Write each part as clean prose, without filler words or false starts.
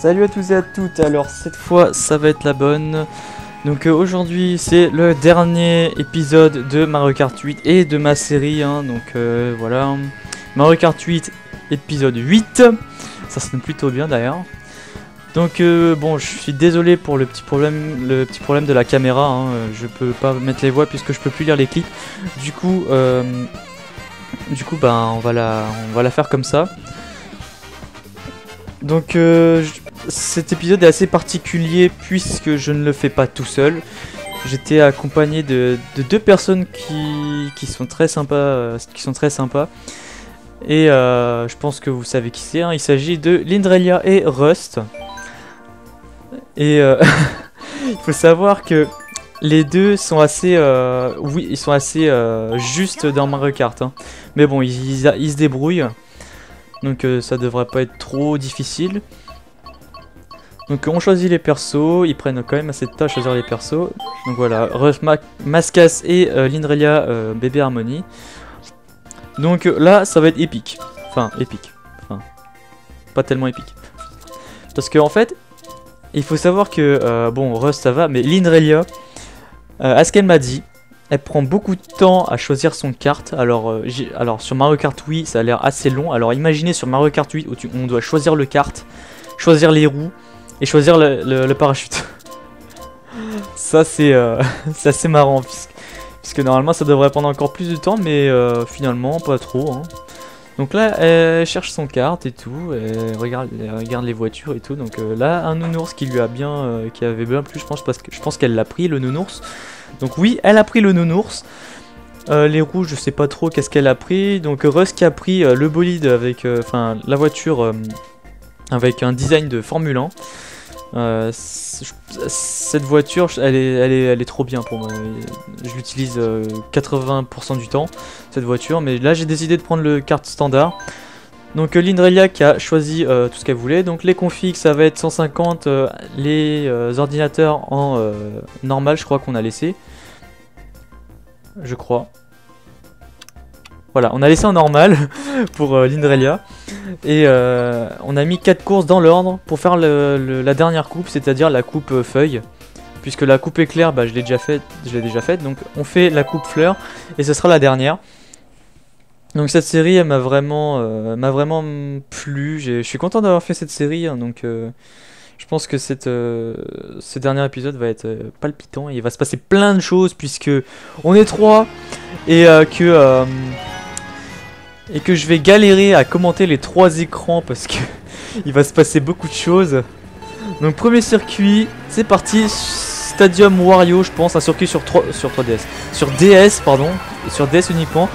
Salut à tous et à toutes, alors cette fois ça va être la bonne. Donc aujourd'hui c'est le dernier épisode de Mario Kart 8 et de ma série hein. Donc voilà, Mario Kart 8 épisode 8. Ça sonne plutôt bien d'ailleurs. Donc bon, je suis désolé pour le petit problème de la caméra hein. Je peux pas mettre les voix puisque je peux plus lire les clips. Du coup bah on va la faire comme ça. Donc cet épisode est assez particulier puisque je ne le fais pas tout seul. J'étais accompagné de deux personnes qui sont très sympas, Et je pense que vous savez qui c'est, hein. Il s'agit de Lindrelia et Rust. Et il faut savoir que les deux sont assez, ils sont assez justes dans Mario Kart. Hein. Mais bon, ils se débrouillent. Donc ça devrait pas être trop difficile. Donc on choisit les persos, ils prennent quand même assez de temps à choisir les persos. Donc voilà, Rust, Mascas et Lindrelia, bébé Harmony. Donc là ça va être épique. Enfin épique. Enfin pas tellement épique. Parce que en fait, il faut savoir que bon Rust ça va, mais Lindrelia, à ce qu'elle m'a dit, elle prend beaucoup de temps à choisir son kart. Alors sur Mario Kart 8 ça a l'air assez long. Alors imaginez sur Mario Kart 8 où on doit choisir le kart, choisir les roues et choisir le parachute. Ça c'est assez marrant puisque normalement ça devrait prendre encore plus de temps, mais finalement pas trop hein. Donc là elle cherche son kart et tout, elle regarde les voitures et tout. Donc là un nounours qui lui a bien qui avait bien plu, je pense, parce que je pense qu'elle l'a pris le nounours. Donc oui, elle a pris le nounours. Les roues, je sais pas trop qu'est-ce qu'elle a pris. Donc Rust qui a pris le bolide avec, enfin la voiture avec un design de Formule 1. Cette voiture, elle est trop bien pour moi. Je l'utilise 80% du temps cette voiture, mais là j'ai décidé de prendre le kart standard. Donc Lindrelia qui a choisi tout ce qu'elle voulait. Donc les configs ça va être 150, les ordinateurs en normal je crois qu'on a laissé. Je crois. Voilà, on a laissé en normal pour Lindrelia. Et on a mis 4 courses dans l'ordre pour faire la dernière coupe, c'est-à-dire la coupe feuille. Puisque la coupe éclair, bah, je l'ai déjà faite. Donc on fait la coupe fleur et ce sera la dernière. Donc cette série elle m'a vraiment plu, je suis content d'avoir fait cette série hein, donc je pense que ce dernier épisode va être palpitant et il va se passer plein de choses puisque on est 3 et que je vais galérer à commenter les 3 écrans parce que il va se passer beaucoup de choses. Donc premier circuit, c'est parti, Stadium Wario je pense, un circuit sur DS pardon, sur DS uniquement.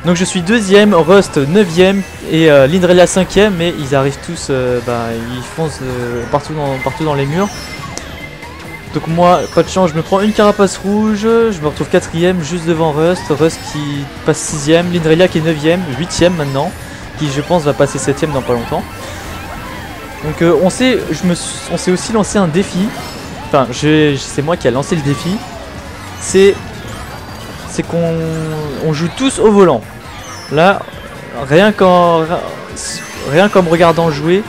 Donc je suis 2ème, Rust 9ème et Lindrelia 5ème, mais ils arrivent tous, ils foncent partout dans les murs. Donc moi, pas de chance, je me prends une carapace rouge, je me retrouve 4ème juste devant Rust qui passe 6ème, Lindrelia qui est 9ème, 8ème maintenant, qui je pense va passer 7ème dans pas longtemps. Donc on s'est aussi lancé un défi, enfin c'est moi qui a lancé le défi, c'est qu'on joue tous au volant. Là, rien qu'en me regardant jouer,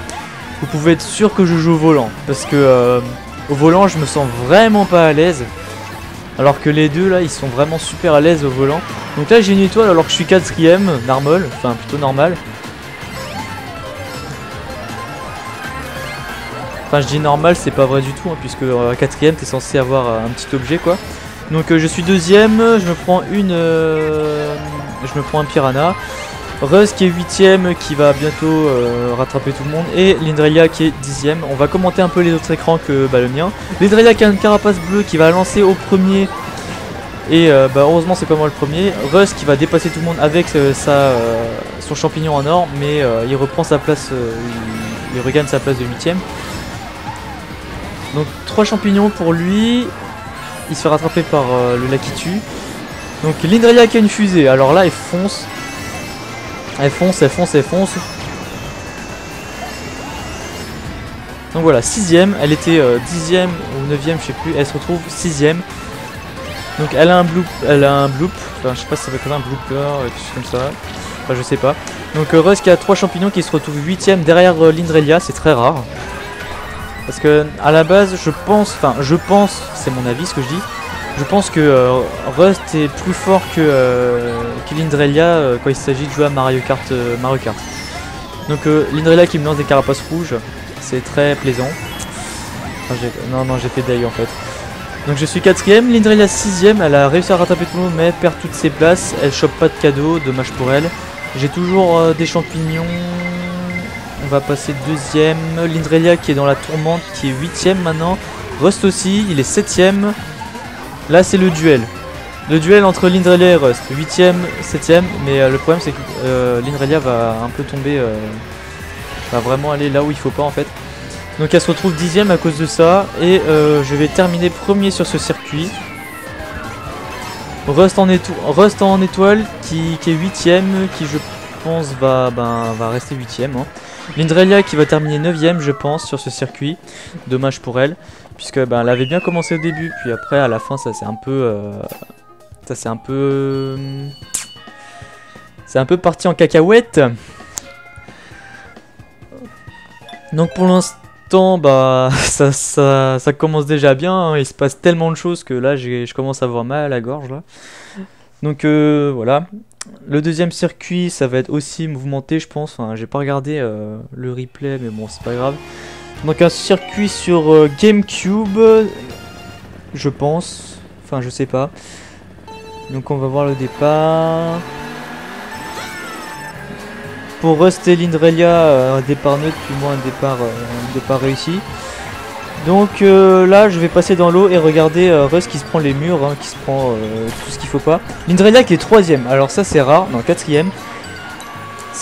vous pouvez être sûr que je joue au volant. Parce que au volant, je me sens vraiment pas à l'aise. Alors que les deux là, ils sont vraiment super à l'aise au volant. Donc là, j'ai une étoile alors que je suis 4ème, normal, enfin plutôt normal. Enfin, je dis normal, c'est pas vrai du tout, hein, puisque à 4ème, t'es censé avoir un petit objet quoi. Donc je suis 2ème, je me prends un piranha. Rust qui est 8ème, qui va bientôt rattraper tout le monde. Et Lindrelia qui est 10ème. On va commenter un peu les autres écrans que le mien. Lindrelia qui a une carapace bleue qui va lancer au premier. Et heureusement c'est pas moi le premier. Rust qui va dépasser tout le monde avec son champignon en or. Mais il reprend sa place, il regagne sa place de 8ème. Donc 3 champignons pour lui. Il se fait rattraper par le Lakitu. Donc Lindrelia qui a une fusée. Alors là elle fonce. Elle fonce. Donc voilà, 6ème. Elle était 10ème ou 9ème, je sais plus. Elle se retrouve 6ème. Donc elle a un bloop. Enfin je sais pas si ça s'appelle un blooper, quelque chose comme ça. Enfin je sais pas. Donc Rust qui a 3 champignons qui se retrouve 8ème derrière Lindrelia. C'est très rare. Parce que à la base je pense, c'est mon avis ce que je dis, je pense que Rust est plus fort que Lindrelia quand il s'agit de jouer à Mario Kart. Donc Lindrelia qui me lance des carapaces rouges, c'est très plaisant. Non, j'ai fait d'ailleurs en fait. Donc je suis 4ème, Lindrelia 6ème, elle a réussi à rattraper tout le monde mais elle perd toutes ses places, elle chope pas de cadeaux, dommage pour elle. J'ai toujours des champignons, on va passer 2ème, Lindrelia qui est dans la tourmente, qui est 8ème maintenant, Rust aussi, il est 7ème, là c'est le duel. Le duel entre Lindrelia et Rust, 8ème, 7ème, mais le problème c'est que Lindrelia va un peu tomber, va vraiment aller là où il faut pas en fait. Donc elle se retrouve 10ème à cause de ça. Et je vais terminer premier sur ce circuit. Rust en étoile qui est 8ème. Qui je pense va rester 8ème. Hein. Lindrelia qui va terminer 9ème je pense sur ce circuit. Dommage pour elle. Puisque elle avait bien commencé au début. Puis après à la fin ça c'est un peu... c'est un peu parti en cacahuète. Donc pour l'instant ça commence déjà bien, hein. Il se passe tellement de choses que là je commence à avoir mal à la gorge là. Donc voilà. Le deuxième circuit ça va être aussi mouvementé je pense, enfin j'ai pas regardé le replay mais bon c'est pas grave. Donc un circuit sur GameCube je pense, enfin je sais pas. Donc on va voir le départ. Pour Rust et Lindrelia, un départ neutre, puis moi un départ réussi. Donc là, je vais passer dans l'eau et regarder Rust qui se prend les murs, hein, qui se prend tout ce qu'il faut pas. Lindrelia qui est 3ème, alors ça c'est rare, non 4ème.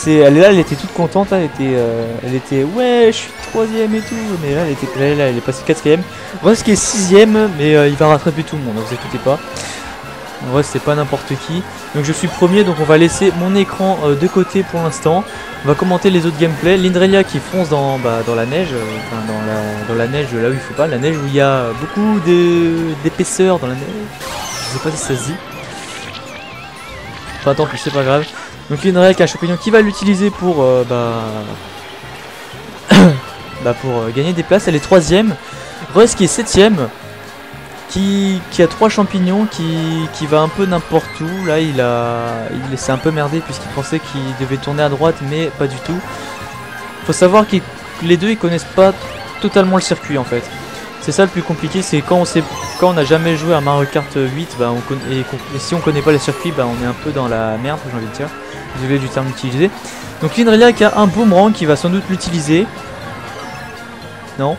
Elle était toute contente, là, elle était ouais, je suis 3ème et tout, mais là elle est passée 4ème. Rust qui est 6ème, mais il va rattraper tout le monde, ne vous inquiétez pas. En vrai c'est pas n'importe qui. Donc je suis premier, donc on va laisser mon écran de côté pour l'instant. On va commenter les autres gameplays. Lindrelia qui fonce dans la neige, dans la neige là où il faut pas, la neige où il y a beaucoup d'épaisseur dans la neige. Je sais pas si ça se dit. Enfin tant pis, c'est pas grave. Donc Lindrelia qui a un champignon qui va l'utiliser pour pour gagner des places. Elle est 3ème. Rust qui est 7ème. Qui a 3 champignons, qui va un peu n'importe où. Là il s'est un peu merdé puisqu'il pensait qu'il devait tourner à droite mais pas du tout. Faut savoir que les deux ils connaissent pas totalement le circuit en fait. C'est ça le plus compliqué, c'est quand on n'a jamais joué à Mario Kart 8 et si on connaît pas le circuit on est un peu dans la merde j'ai envie de dire. Désolé du terme utilisé. Donc Lindrelia qui a un boomerang qui va sans doute l'utiliser. Non.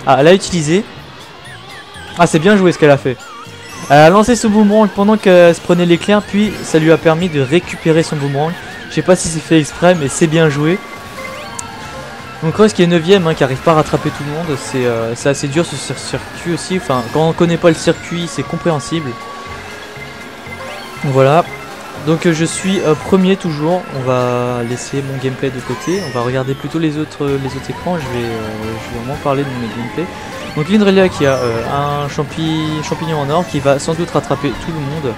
Ah, elle a utilisé. Ah, c'est bien joué ce qu'elle a fait. Elle a lancé son boomerang pendant qu'elle se prenait l'éclair, puis ça lui a permis de récupérer son boomerang. Je sais pas si c'est fait exprès, mais c'est bien joué. Donc Rust qui est 9ème, hein, qui arrive pas à rattraper tout le monde. C'est assez dur ce circuit aussi. Enfin, quand on connaît pas le circuit, c'est compréhensible. Voilà. Donc je suis premier toujours. On va laisser mon gameplay de côté. On va regarder plutôt les autres écrans. Je vais vraiment parler de mon gameplay. Donc Lindrelia qui a un champignon en or qui va sans doute rattraper tout le monde.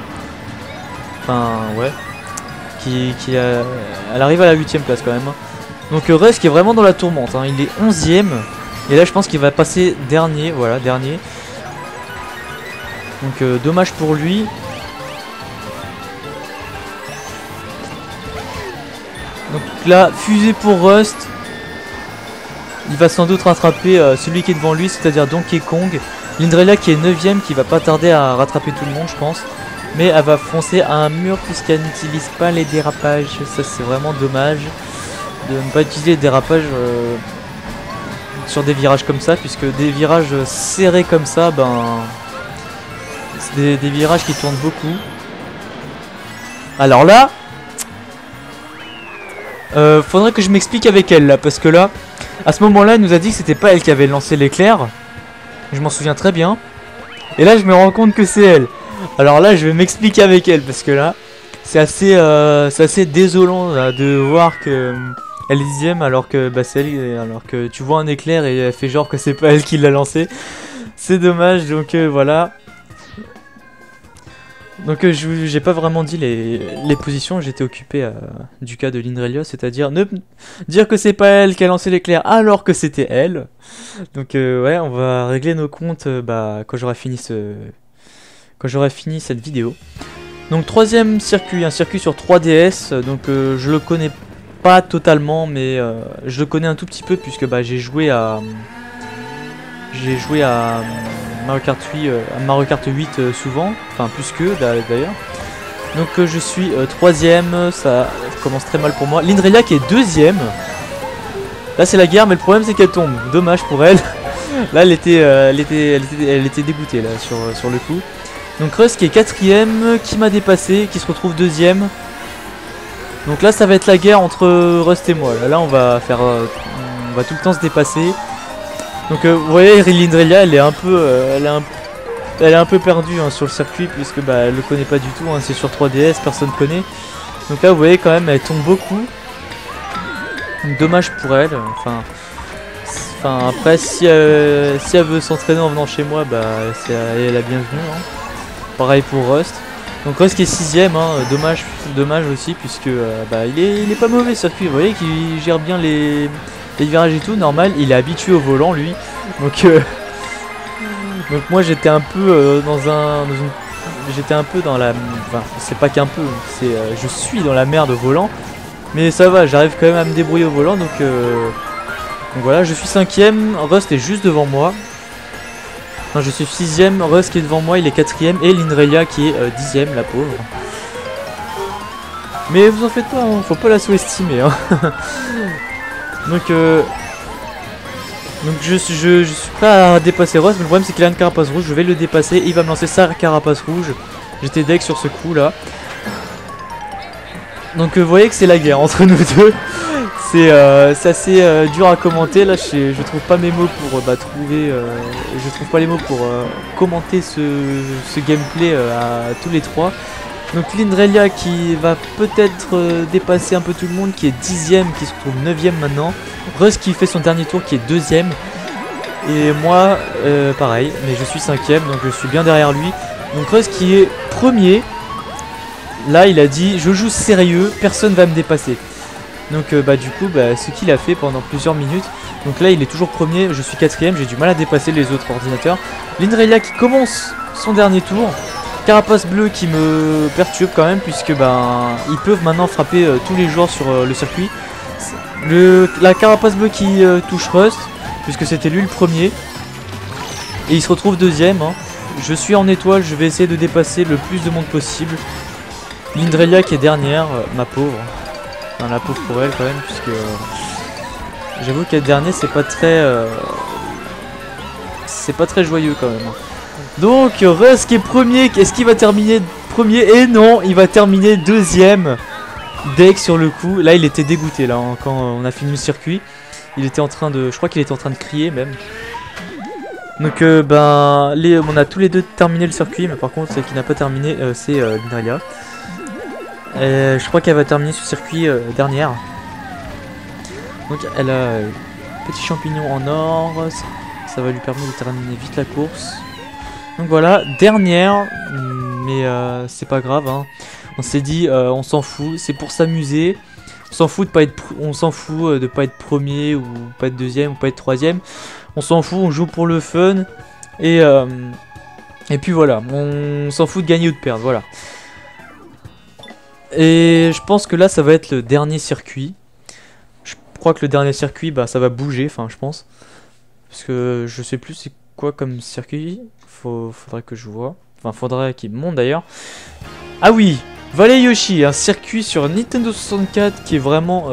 Enfin ouais. Elle arrive à la 8ème place quand même. Donc Rust qui est vraiment dans la tourmente. Hein. Il est 11ème. Et là je pense qu'il va passer dernier. Voilà, dernier. Donc dommage pour lui. Donc là, fusée pour Rust. Il va sans doute rattraper celui qui est devant lui, c'est-à-dire Donkey Kong. Lindrelia qui est 9ème, qui va pas tarder à rattraper tout le monde, je pense. Mais elle va foncer à un mur puisqu'elle n'utilise pas les dérapages. Ça, c'est vraiment dommage de ne pas utiliser les dérapages sur des virages comme ça, puisque des virages serrés comme ça, c'est des virages qui tournent beaucoup. Alors là... faudrait que je m'explique avec elle là, parce que là, à ce moment là, elle nous a dit que c'était pas elle qui avait lancé l'éclair. Je m'en souviens très bien. Et là, je me rends compte que c'est elle. Alors là, je vais m'expliquer avec elle, parce que là, c'est assez désolant là, de voir que elle est 10ème alors que c'est elle, alors que tu vois un éclair et elle fait genre que c'est pas elle qui l'a lancé. C'est dommage, donc voilà. Donc j'ai pas vraiment dit les positions, j'étais occupé du cas de Lindrelia, c'est-à-dire ne dire que c'est pas elle qui a lancé l'éclair alors que c'était elle. Donc ouais, on va régler nos comptes quand j'aurai fini cette vidéo. Donc troisième circuit, un circuit sur 3DS, donc je le connais pas totalement, mais je le connais un tout petit peu puisque j'ai joué à Mario Kart 8 souvent, enfin plus que d'ailleurs. Donc je suis troisième, ça commence très mal pour moi. Lindrelia qui est deuxième. Là c'est la guerre, mais le problème c'est qu'elle tombe. Dommage pour elle. Là elle était dégoûtée là sur le coup. Donc Rust qui est quatrième, qui m'a dépassé, qui se retrouve deuxième. Donc là ça va être la guerre entre Rust et moi. Là on va tout le temps se dépasser. Donc vous voyez, Lindrelia elle est un peu perdue sur le circuit puisque elle le connaît pas du tout, c'est sur 3DS, personne connaît. Donc là vous voyez quand même elle tombe beaucoup. Donc, dommage pour elle. Enfin après si elle veut s'entraîner en venant chez moi, elle est la bienvenue. Pareil pour Rust. Donc Rust qui est 6ème, dommage aussi puisque il est pas mauvais circuit. Vous voyez qu'il gère bien les virages et tout, normal, il est habitué au volant lui. Donc moi j'étais un peu j'étais un peu dans la... Enfin c'est pas qu'un peu, c'est je suis dans la merde au volant. Mais ça va, j'arrive quand même à me débrouiller au volant, donc voilà, je suis 5ème, Rust est juste devant moi. Non, je suis 6ème, Rust qui est devant moi, il est 4ème, et Lindrelia qui est 10ème, la pauvre. Mais vous en faites pas, faut pas la sous-estimer. Donc je suis prêt à dépasser Rust, mais le problème c'est qu'il a une carapace rouge, je vais le dépasser, et il va me lancer sa carapace rouge. J'étais deck sur ce coup là. Donc vous voyez que c'est la guerre entre nous deux. C'est assez dur à commenter, là je trouve pas mes mots pour je trouve pas les mots pour commenter ce gameplay à tous les trois. Donc Lindrelia qui va peut-être dépasser un peu tout le monde, qui est 10ème, qui se retrouve 9ème maintenant. Rust qui fait son dernier tour, qui est 2ème. Et moi, pareil, mais je suis 5ème, donc je suis bien derrière lui. Donc Rust qui est premier. Là, il a dit, je joue sérieux, personne va me dépasser. Donc du coup, ce qu'il a fait pendant plusieurs minutes. Donc là, il est toujours premier, je suis 4ème, j'ai du mal à dépasser les autres ordinateurs. Lindrelia qui commence son dernier tour. Carapace bleue qui me perturbe quand même puisque ils peuvent maintenant frapper tous les joueurs sur le circuit. La carapace bleue qui touche Rust puisque c'était lui le premier. Et il se retrouve deuxième. Je suis en étoile, je vais essayer de dépasser le plus de monde possible. Lindrelia qui est dernière, ma pauvre. Enfin, la pauvre pour elle quand même puisque j'avoue qu'être dernier c'est pas très joyeux quand même. Donc Rust qui est premier, est-ce qu'il va terminer premier? Et non, il va terminer deuxième. Deck sur le coup, là il était dégoûté là quand on a fini le circuit. Il était en train de, je crois qu'il était en train de crier même. Donc on a tous les deux terminé le circuit, mais par contre celle qui n'a pas terminé c'est Lindrelia. Je crois qu'elle va terminer ce circuit dernière. Donc elle a petit champignon en or, ça va lui permettre de terminer vite la course. Donc voilà, dernière, mais c'est pas grave. On s'est dit, on s'en fout, c'est pour s'amuser. On s'en fout de pas être premier ou pas être deuxième ou pas être troisième. On s'en fout, on joue pour le fun et puis voilà, on s'en fout de gagner ou de perdre, voilà. Et je pense que là, ça va être le dernier circuit. Je crois que le dernier circuit, ça va bouger, enfin je pense, parce que je sais plus c'est quoi comme circuit. Faudrait que je vois. Enfin, faudrait qu'il me montre d'ailleurs. Ah oui, Valley Yoshi, un circuit sur Nintendo 64 qui est vraiment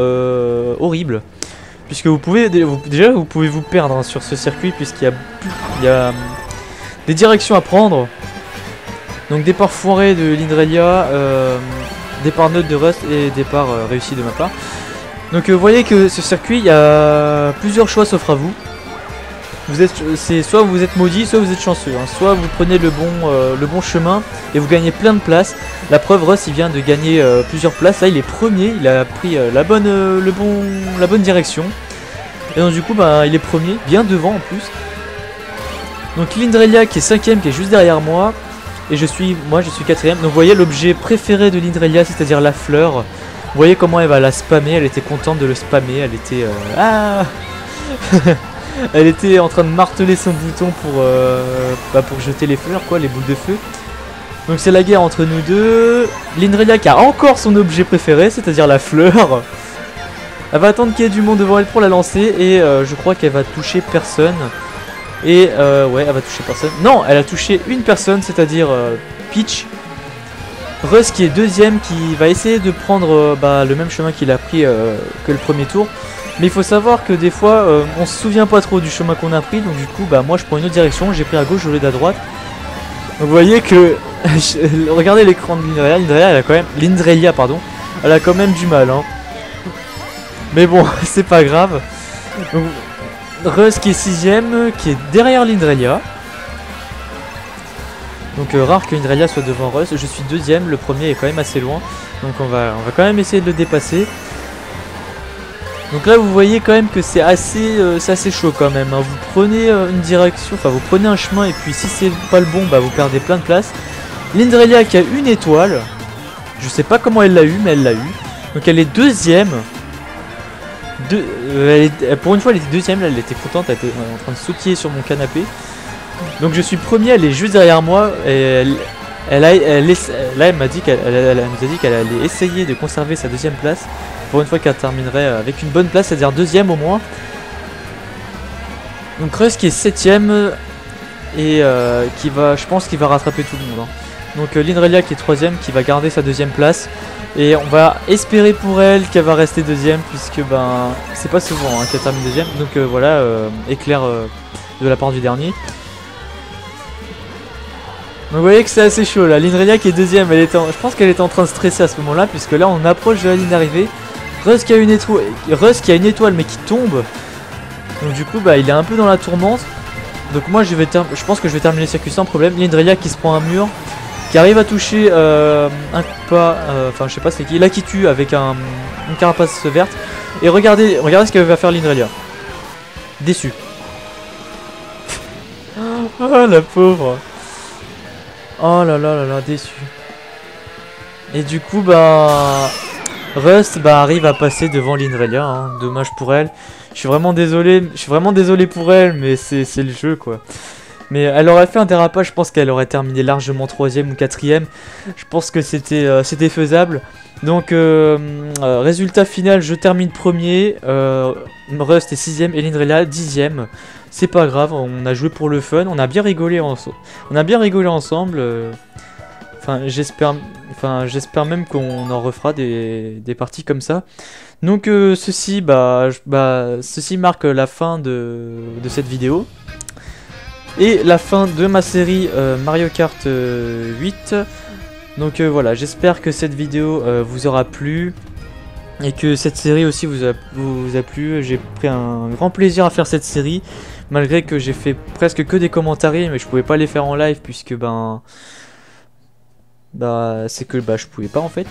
horrible. Puisque vous pouvez vous perdre sur ce circuit puisqu'il y a des directions à prendre. Donc départ foiré de Lindrelia, départ neutre de Rust et départ réussi de ma part. Donc vous voyez que ce circuit, il y a plusieurs choix s'offrent à vous. Soit vous êtes maudit, soit vous êtes chanceux. Soit vous prenez le bon chemin et vous gagnez plein de places. La preuve, Rust il vient de gagner plusieurs places. Là il est premier, il a pris la bonne direction. Et donc du coup il est premier, bien devant en plus. Donc Lindrelia qui est 5ème, qui est juste derrière moi. Et moi je suis quatrième. Donc vous voyez l'objet préféré de Lindrelia, c'est-à-dire la fleur. Vous voyez comment elle va la spammer, elle était contente de le spammer, elle était... elle était en train de marteler son bouton pour jeter les fleurs, quoi, les boules de feu. Donc c'est la guerre entre nous deux. Lindrelia qui a encore son objet préféré, c'est-à-dire la fleur. Elle va attendre qu'il y ait du monde devant elle pour la lancer. Et je crois qu'elle va toucher personne. Et ouais, elle va toucher personne. Non, elle a touché une personne, c'est-à-dire Peach. Russ qui est deuxième, qui va essayer de prendre le même chemin qu'il a pris que le premier tour. Mais il faut savoir que des fois, on se souvient pas trop du chemin qu'on a pris. Donc du coup, moi je prends une autre direction. J'ai pris à gauche au lieu d'à droite. Donc vous voyez que... regardez l'écran de Lindrelia, elle a quand même du mal, hein. Mais bon, c'est pas grave. Donc, Russ qui est 6ème, qui est derrière Lindrelia. Donc rare que Lindrelia soit devant Russ. Je suis 2ème, le premier est quand même assez loin. Donc on va quand même essayer de le dépasser. Donc là vous voyez quand même que c'est assez chaud quand même, hein. Vous prenez une direction, enfin vous prenez un chemin et puis si c'est pas le bon, vous perdez plein de place. Lindrelia qui a une étoile. Je sais pas comment elle l'a eu, mais elle l'a eu. Donc elle est deuxième. Pour une fois elle était deuxième, là elle était contente, elle était en train de sautiller sur mon canapé. Donc je suis premier, elle est juste derrière moi. Et là elle m'a dit qu'elle nous a dit qu'elle allait essayer de conserver sa deuxième place. Pour une fois qu'elle terminerait avec une bonne place, c'est-à-dire deuxième au moins. Donc Russ qui est 7ème et je pense qu'il va rattraper tout le monde, hein. Donc Lindrelia qui est 3ème, qui va garder sa deuxième place. Et on va espérer pour elle qu'elle va rester deuxième, puisque c'est pas souvent qu'elle termine deuxième. Donc voilà, éclair de la part du dernier. Donc vous voyez que c'est assez chaud là. Lindrelia qui est deuxième, je pense qu'elle était en train de stresser à ce moment-là, puisque là on approche de la ligne d'arrivée. Russ qui a une étoile mais qui tombe. Donc du coup il est un peu dans la tourmente. Donc moi je pense que je vais terminer le circuit sans problème. Lindrelia qui se prend un mur, qui arrive à toucher un pas, enfin je sais pas c'est qui, là qui tue avec une carapace verte. Et regardez ce qu'elle va faire Lindrelia. Déçu. Oh la pauvre. Oh là là là là, déçu. Et du coup Russ arrive à passer devant Lindrelia, hein. Dommage pour elle. Je suis vraiment désolé pour elle, mais c'est le jeu quoi. Mais elle aurait fait un dérapage, je pense qu'elle aurait terminé largement 3ème ou 4ème. Je pense que c'était faisable. Donc résultat final, je termine premier. Russ est 6ème et Lindrelia 10ème. C'est pas grave, on a joué pour le fun, on a bien rigolé ensemble. J'espère même qu'on en refera des parties comme ça. Donc ceci marque la fin de cette vidéo. Et la fin de ma série Mario Kart 8. Donc voilà, j'espère que cette vidéo vous aura plu. Et que cette série aussi vous a plu. J'ai pris un grand plaisir à faire cette série. Malgré que j'ai fait presque que des commentaires, mais je pouvais pas les faire en live puisque c'est que je pouvais pas en fait.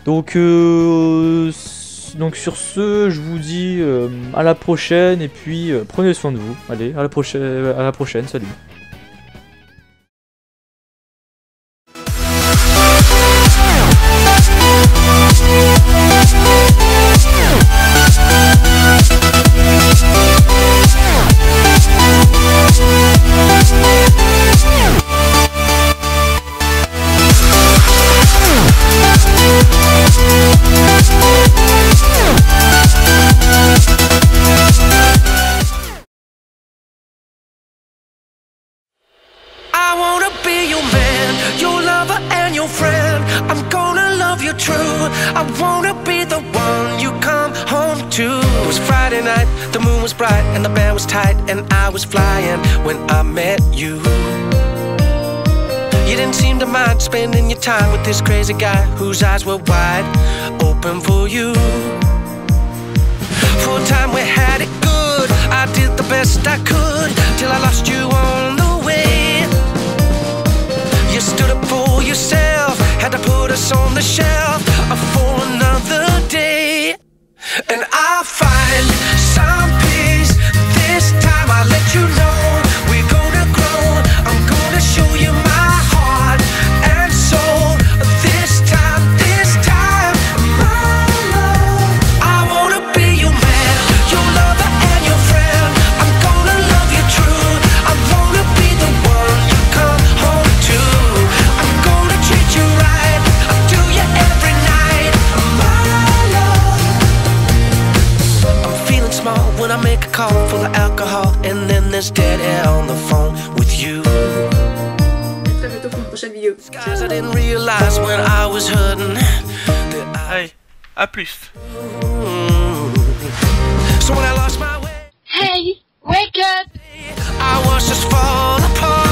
Donc sur ce, je vous dis à la prochaine et puis prenez soin de vous. Allez, à la prochaine, salut. I wanna be the one you come home to. It was Friday night, the moon was bright and the band was tight and I was flying when I met you. You didn't seem to mind spending your time with this crazy guy whose eyes were wide open for you. For a time we had it good, I did the best I could till I lost you on the way. You stood up for yourself, had to put us on the shelf for another day. And I'll find some peace. This time I'll let you know we're gonna grow. I'm gonna show you my heart. was dead on the phone with you. Très bientôt pour une prochaine vidéo. Guys, I didn't realize when I was hurting that Allez, à plus. So when I lost my way, Hey, wake up! I was just falling apart.